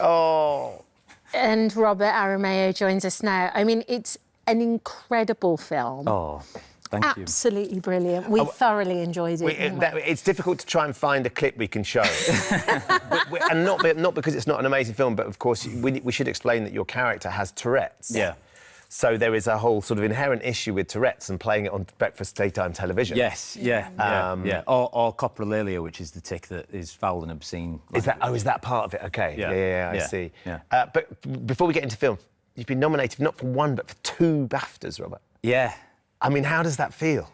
Oh. And Robert Aramayo joins us now. I mean, it's an incredible film. Oh, thank you. Absolutely brilliant. We thoroughly enjoyed it. It's difficult to try and find a clip we can show. And not because it's not an amazing film, but, of course, we should explain that your character has Tourette's. Yeah. So there is a whole sort of inherent issue with Tourette's and playing it on breakfast daytime television. Yes, yeah. Or coprolalia, which is the tick that is foul and obscene. Is that part of it? OK. Yeah, I see. Yeah. But before we get into film, you've been nominated not for one, but for 2 BAFTAs, Robert. Yeah. I mean, how does that feel?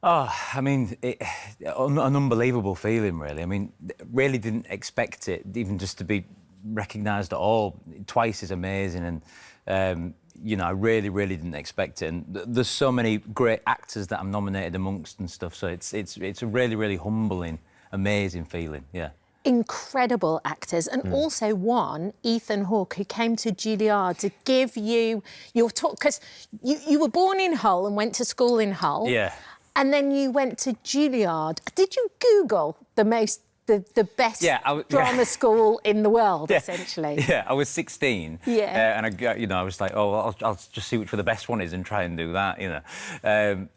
Oh, I mean, an unbelievable feeling, really. I mean, really didn't expect it, even just to be recognised at all. Twice is amazing, and you know, I really didn't expect it. And there's so many great actors that I'm nominated amongst and stuff. So it's a really humbling, amazing feeling. Yeah. Incredible actors, and also one, Ethan Hawke, who came to Juilliard to give you your talk, because you were born in Hull and went to school in Hull. Yeah. And then you went to Juilliard. Did you Google the best drama school in the world, essentially? Yeah, I was 16. Yeah. And I was like, oh, I'll just see which one the best one is and try and do that, you know.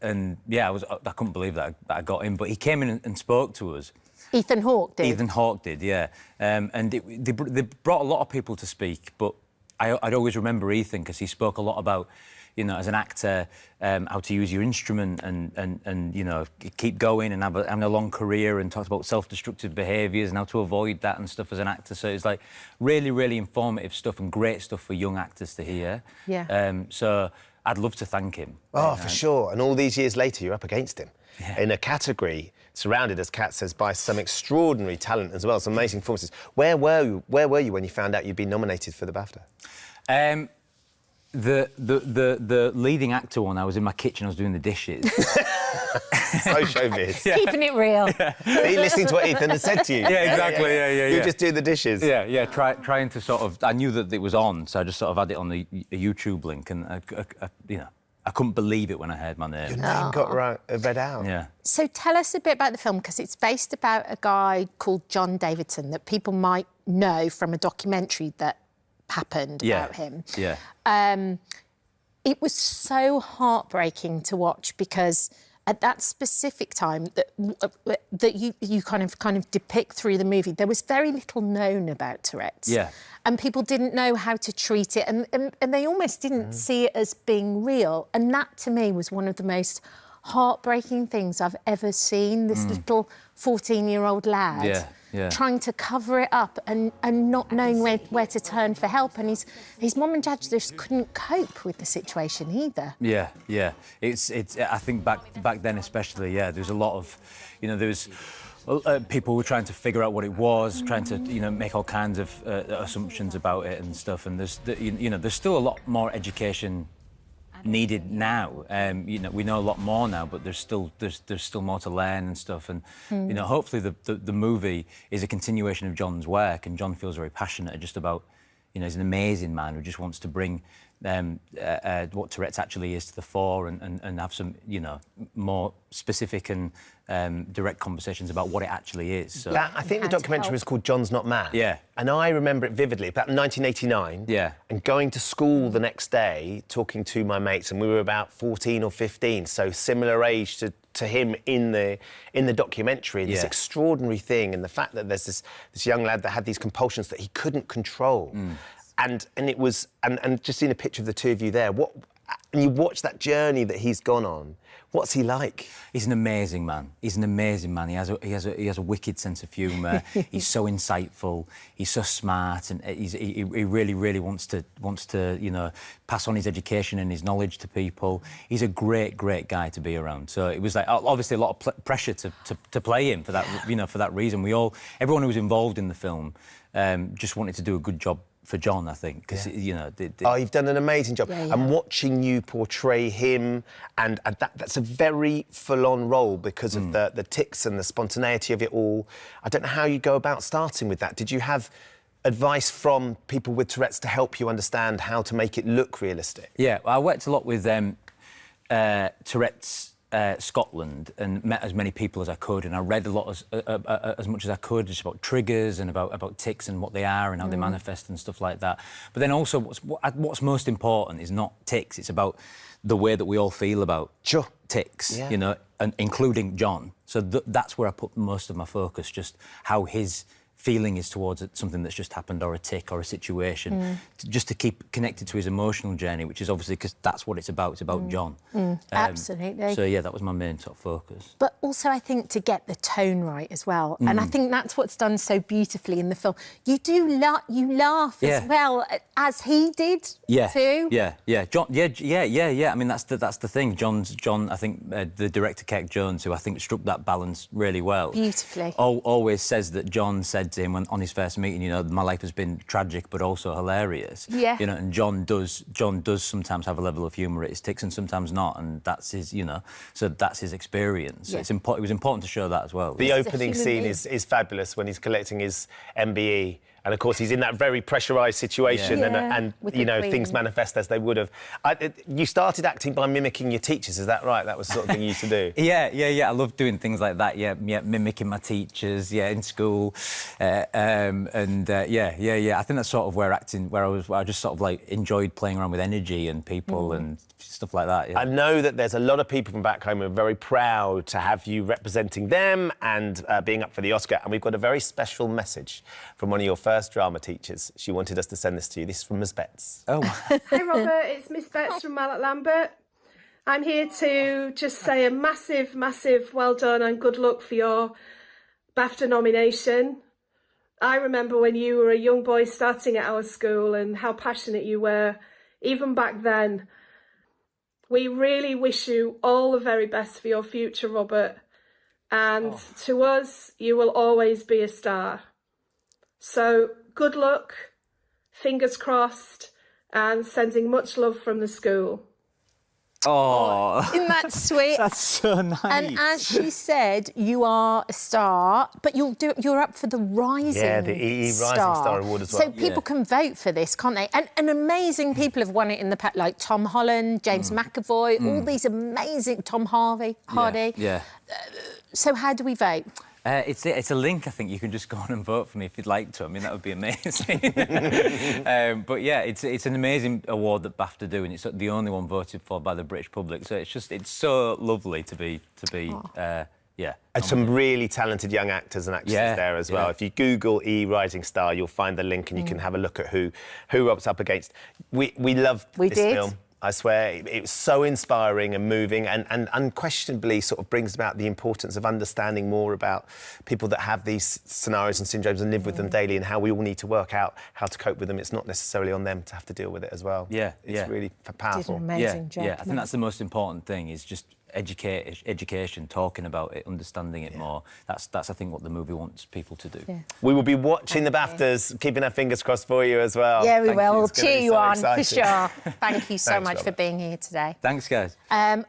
And yeah, I couldn't believe that I got in. But he came in and spoke to us. Ethan Hawke did? Ethan Hawke did, yeah. And they brought a lot of people to speak, but I'd always remember Ethan because he spoke a lot about, you know, as an actor, how to use your instrument and you know, keep going and having a long career, and talked about self-destructive behaviours and how to avoid that and stuff as an actor. So it's like really informative stuff and great stuff for young actors to hear. Yeah. So I'd love to thank him. Oh, for sure. And all these years later, you're up against him in a category surrounded, as Kat says, by some extraordinary talent as well, some amazing performances. Where were you when you found out you'd been nominated for the BAFTA? The leading actor one, I was in my kitchen, I was doing the dishes. So showbiz. Yeah. Keeping it real. Are you listening to what Ethan has said to you? Yeah, exactly, yeah. You just do the dishes. Yeah, trying to sort of... I knew that it was on, so I just sort of had it on a YouTube link, and, I couldn't believe it when I heard my name. Your name got read out. Yeah. So tell us a bit about the film, because it's based about a guy called John Davidson that people might know from a documentary that happened about him. Yeah. It was so heartbreaking to watch, because at that specific time that you kind of depict through the movie, there was very little known about Tourette's. Yeah. And people didn't know how to treat it, and they almost didn't see it as being real. And that, to me, was one of the most heartbreaking things I've ever seen. This little 14-year-old lad trying to cover it up and not knowing where to turn for help. And his mum and dad just couldn't cope with the situation either. Yeah. It's I think back then especially, there was a lot of, there was people were trying to figure out what it was, trying to, make all kinds of assumptions about it and stuff. And there's still a lot more education needed now. We know a lot more now, but there's still more to learn and stuff. And hopefully the movie is a continuation of John's work, and John feels very passionate just about, he's an amazing man who just wants to bring what Tourette's actually is to the fore, and have some more specific and direct conversations about what it actually is. So I think the documentary was called John's Not Mad. Yeah. And I remember it vividly, about 1989. Yeah. And going to school the next day, talking to my mates, and we were about 14 or 15, so similar age to him in the documentary. This extraordinary thing, and the fact that there's this young lad that had these compulsions that he couldn't control. And it was, and just seeing a picture of the two of you there, and you watch that journey that he's gone on. What's he like? He's an amazing man. He has a wicked sense of humour. He's so insightful. He's so smart, and he really wants to pass on his education and his knowledge to people. He's a great guy to be around. So it was like obviously a lot of pressure to play him for that for that reason. Everyone who was involved in the film just wanted to do a good job for John, I think, because you've done an amazing job. And watching you portray him, and that's a very full-on role because of the tics and the spontaneity of it all. I don't know how you go about starting with that. Did you have advice from people with Tourette's to help you understand how to make it look realistic? Yeah, well, I worked a lot with Tourette's Scotland and met as many people as I could, and I read a lot as much as I could just about triggers and about tics and what they are and how they manifest and stuff like that. But then also what's most important is not tics, it's about the way that we all feel about tics, you know, and including John. So that's where I put most of my focus, just how his feeling is towards something that's just happened, or a tic or a situation, just to keep connected to his emotional journey, which is obviously because that's what it's about. It's about John. Absolutely. So yeah, that was my main sort of focus. But also, I think to get the tone right as well, and I think that's what's done so beautifully in the film. You do laugh as well as he did too. Yeah. John. Yeah. I mean, that's the thing. John. I think the director Keck Jones, who I think struck that balance really well, beautifully. Always says that John said to him on his first meeting, you know, my life has been tragic but also hilarious. Yeah. You know, and John does sometimes have a level of humour at his tics and sometimes not, and that's his, you know, so that's his experience. Yeah. It was important to show that as well. The opening scene is fabulous when he's collecting his MBE. And, of course, he's in that very pressurised situation and you know, things manifest as they would have. You started acting by mimicking your teachers, is that right? That was the sort of thing you used to do? Yeah. I love doing things like that, mimicking my teachers, in school. I think that's sort of where I just sort of, like, enjoyed playing around with energy and people and stuff like that, I know that there's a lot of people from back home who are very proud to have you representing them and being up for the Oscar, and we've got a very special message from one of your first drama teachers. She wanted us to send this to you. This is from Miss Betts. Oh. Hi, Robert. It's Miss Betts from Mallet Lambert. I'm here to just say a massive, massive well done and good luck for your BAFTA nomination. I remember when you were a young boy starting at our school and how passionate you were, even back then. We really wish you all the very best for your future, Robert. And to us, you will always be a star. So good luck, fingers crossed, and sending much love from the school. Oh, isn't that sweet? That's so nice. And as she said, you are a star, but you're up for the Rising the EE Rising Star Award as well. So people can vote for this, can't they? And amazing people have won it in the past, like Tom Holland, James McAvoy, all these amazing... Tom Hardy. Yeah. So how do we vote? It's a link, I think. You can just go on and vote for me if you'd like to. I mean, that would be amazing. But yeah, it's an amazing award that BAFTA do, and it's the only one voted for by the British public. So it's so lovely to be. And some really talented young actors and actresses there as well. If you Google E Rising Star, you'll find the link and you can have a look at who Rob's up against. We loved this film. I swear, it was so inspiring and moving and unquestionably sort of brings about the importance of understanding more about people that have these scenarios and syndromes and live with them daily and how we all need to work out how to cope with them. It's not necessarily on them to have to deal with it as well. It's really powerful. Did an amazing job. I think that's the most important thing, is just education, talking about it, understanding it more. That's I think what the movie wants people to do. We will be watching the BAFTAs, keeping our fingers crossed for you as well. Yeah, we will. We'll cheer you on exciting. for sure. Thank you so much for being here today. Thanks, guys.